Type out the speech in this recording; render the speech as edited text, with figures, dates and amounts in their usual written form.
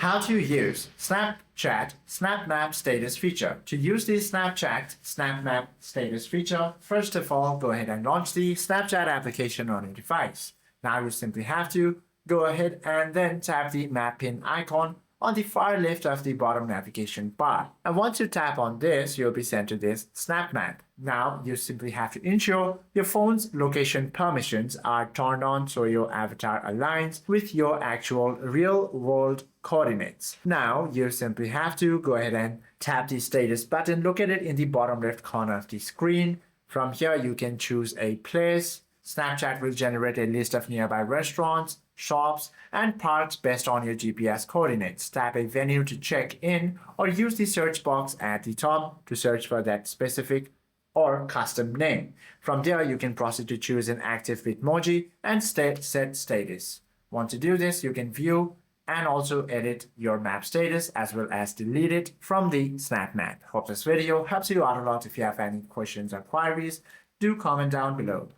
How to use Snapchat SnapMap status feature. To use the Snapchat SnapMap status feature, first of all, go ahead and launch the Snapchat application on your device. Now you simply have to go ahead and then tap the map pin icon on the far left of the bottom navigation bar. And once you tap on this, you'll be sent to this Snap Map. Now you simply have to ensure your phone's location permissions are turned on so your avatar aligns with your actual real-world coordinates. Now you simply have to go ahead and tap the status button located in the bottom left corner of the screen. From here, you can choose a place. Snapchat will generate a list of nearby restaurants, shops, and parks based on your GPS coordinates. Tap a venue to check in or use the search box at the top to search for that specific or custom name. From there, you can proceed to choose an active Bitmoji and set status. Once you do this, you can view and also edit your map status as well as delete it from the Snap Map. Hope this video helps you out a lot. If you have any questions or queries, do comment down below.